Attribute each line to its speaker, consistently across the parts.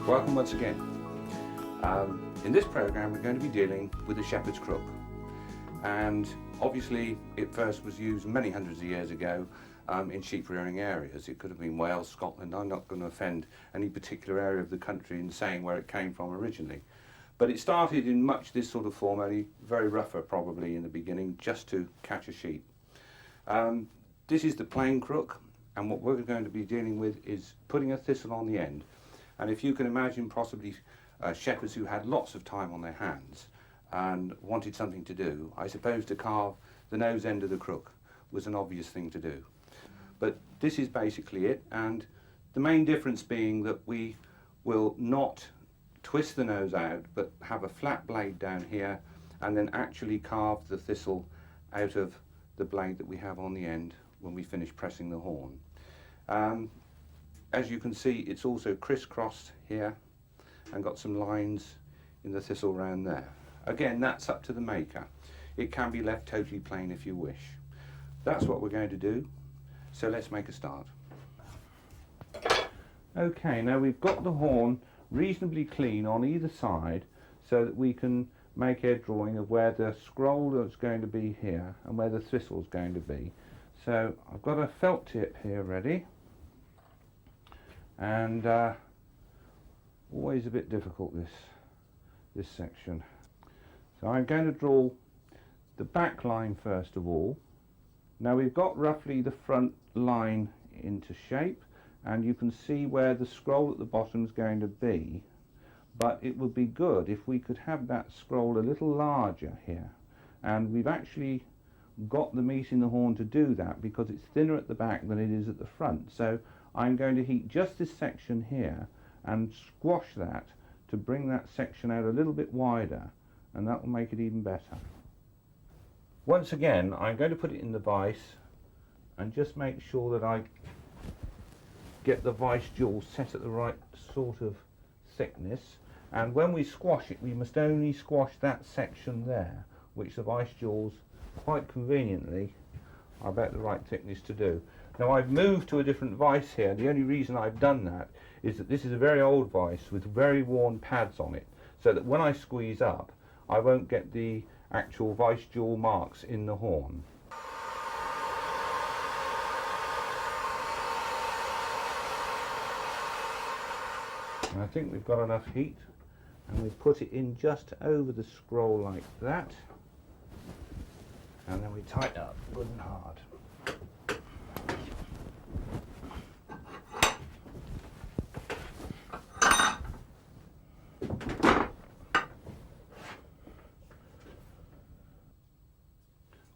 Speaker 1: Welcome once again. In this program we're going to be dealing with the shepherd's crook, and obviously it first was used many hundreds of years ago in sheep rearing areas. It could have been Wales, Scotland. I'm not going to offend any particular area of the country in saying where it came from originally, but it started in much this sort of form, only very rougher probably in the beginning, just to catch a sheep. This is the plain crook, and what we're going to be dealing with is putting a thistle on the end. And if you can imagine possibly shepherds who had lots of time on their hands and wanted something to do, I suppose to carve the nose end of the crook was an obvious thing to do. But this is basically it, and the main difference being that we will not twist the nose out but have a flat blade down here and then actually carve the thistle out of the blade that we have on the end when we finish pressing the horn. As you can see, it's also crisscrossed here and got some lines in the thistle round there. Again, that's up to the maker. It can be left totally plain if you wish. That's what we're going to do, so let's make a start. Okay, now we've got the horn reasonably clean on either side so that we can make a drawing of where the scroll is going to be here and where the thistle is going to be. So I've got a felt tip here ready, and always a bit difficult this section. So I'm going to draw the back line first of all. Now we've got roughly the front line into shape, and you can see where the scroll at the bottom is going to be, but it would be good if we could have that scroll a little larger here, and we've actually got the meat in the horn to do that because it's thinner at the back than it is at the front. So I'm going to heat just this section here and squash that to bring that section out a little bit wider, and that will make it even better. Once again, I'm going to put it in the vise and just make sure that I get the vise jewel set at the right sort of thickness, and when we squash it we must only squash that section there, which the vise jewels quite conveniently are about the right thickness to do. Now I've moved to a different vise here. The only reason I've done that is that this is a very old vise with very worn pads on it, so that when I squeeze up I won't get the actual vise jewel marks in the horn. And I think we've got enough heat, and we put it in just over the scroll like that, and then we tighten up good and hard.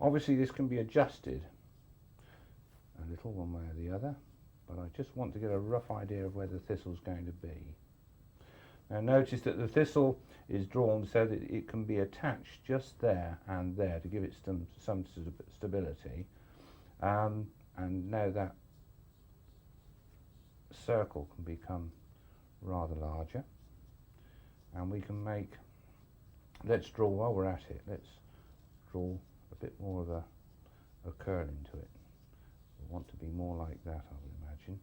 Speaker 1: Obviously this can be adjusted a little one way or the other, but I just want to get a rough idea of where the thistle is going to be. Now notice that the thistle is drawn so that it can be attached just there and there to give it some stability, and now that circle can become rather larger, and we can make, let's draw while we're at it, let's draw a bit more of a curl into it. We want to be more like that, I would imagine.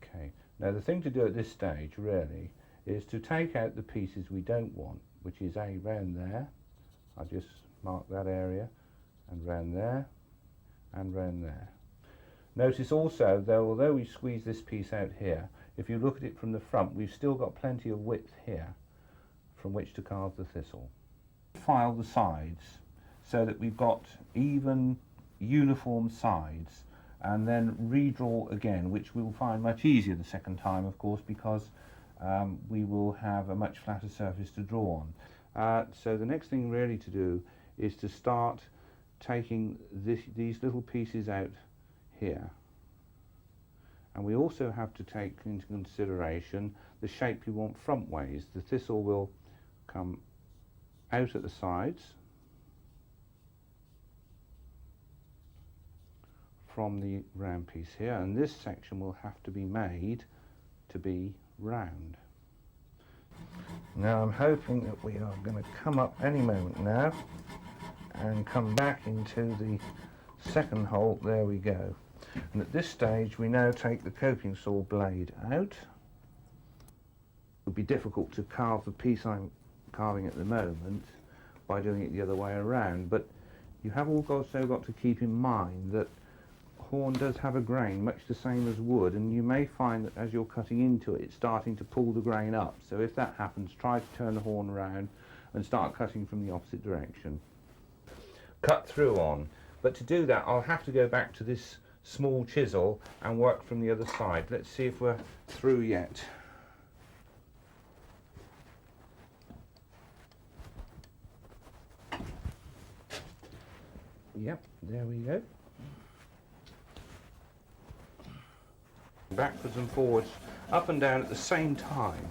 Speaker 1: Okay, now the thing to do at this stage really is to take out the pieces we don't want, which is round there. I'll just mark that area, and round there, and round there. Notice also, though, although we squeeze this piece out here, if you look at it from the front, we've still got plenty of width here from which to carve the thistle. File the sides so that we've got even, uniform sides, and then redraw again, which we'll find much easier the second time, of course, because we will have a much flatter surface to draw on. So the next thing really to do is to start taking these little pieces out here, and we also have to take into consideration the shape you want front ways. The thistle will come out at the sides from the round piece here, and this section will have to be made to be round. Now I'm hoping that we are going to come up any moment now and come back into the second hole. There we go. And at this stage we now take the coping saw blade out. It would be difficult to carve the piece I'm carving at the moment by doing it the other way around, but you have also got to keep in mind that horn does have a grain, much the same as wood, and you may find that as you're cutting into it, it's starting to pull the grain up. So if that happens, try to turn the horn around and start cutting from the opposite direction. Cut through on, but to do that I'll have to go back to this small chisel and work from the other side. Let's see if we're through yet. Yep, there we go. Backwards and forwards, up and down at the same time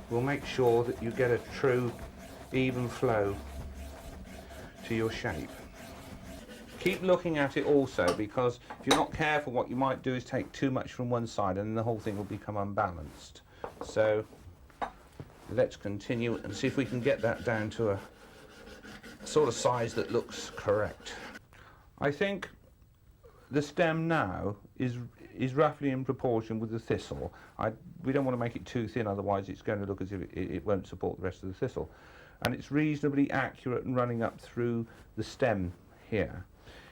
Speaker 1: will make sure that you get a true even flow to your shape. Keep looking at it also, because if you're not careful, what you might do is take too much from one side and then the whole thing will become unbalanced. So let's continue and see if we can get that down to a sort of size that looks correct. I think the stem now is roughly in proportion with the thistle. We don't want to make it too thin, otherwise it's going to look as if it won't support the rest of the thistle. And it's reasonably accurate and running up through the stem here.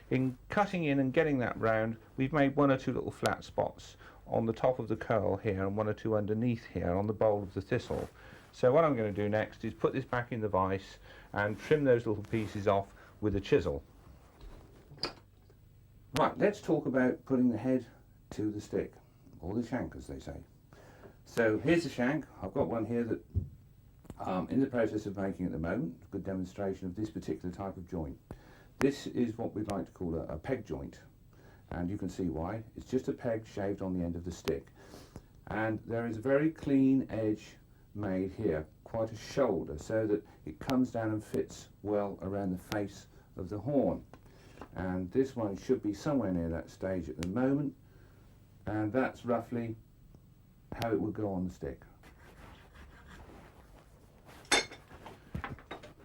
Speaker 1: In cutting in and getting that round, we've made one or two little flat spots on the top of the curl here and one or two underneath here on the bowl of the thistle. So what I'm going to do next is put this back in the vise and trim those little pieces off with a chisel. Right, let's talk about putting the head to the stick, or the shank as they say. So here's the shank. I've got one here that I'm in the process of making at the moment, a good demonstration of this particular type of joint. This is what we'd like to call a peg joint, and you can see why. It's just a peg shaved on the end of the stick, and there is a very clean edge made here, quite a shoulder, so that it comes down and fits well around the face of the horn. And this one should be somewhere near that stage at the moment, and that's roughly how it would go on the stick.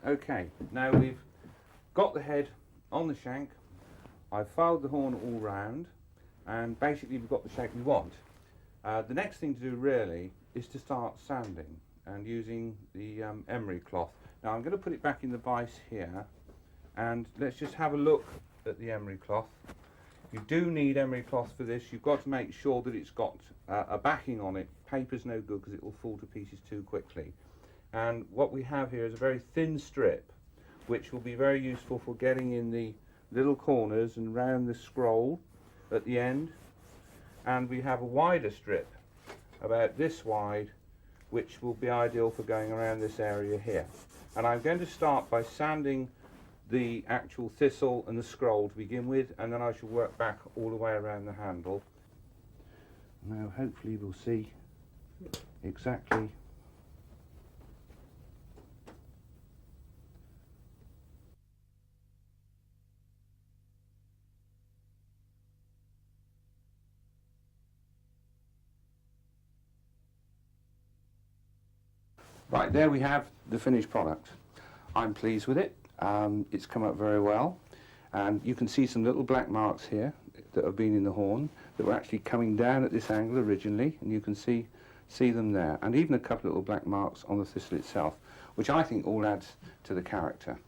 Speaker 1: Okay, now we've got the head on the shank, I've filed the horn all round, and basically we've got the shape we want. The next thing to do really is to start sanding and using the emery cloth. Now I'm going to put it back in the vise here, and let's just have a look at the emery cloth. You do need emery cloth for this. You've got to make sure that it's got a backing on it. Paper's no good because it will fall to pieces too quickly. And what we have here is a very thin strip, which will be very useful for getting in the little corners and round the scroll at the end. And we have a wider strip, about this wide, which will be ideal for going around this area here. And I'm going to start by sanding the actual thistle and the scroll to begin with, and then I shall work back all the way around the handle. Now hopefully we'll see exactly right, there we have the finished product. I'm pleased with it. It's come up very well, and you can see some little black marks here that have been in the horn that were actually coming down at this angle originally, and you can see them there, and even a couple of little black marks on the thistle itself, which I think all adds to the character.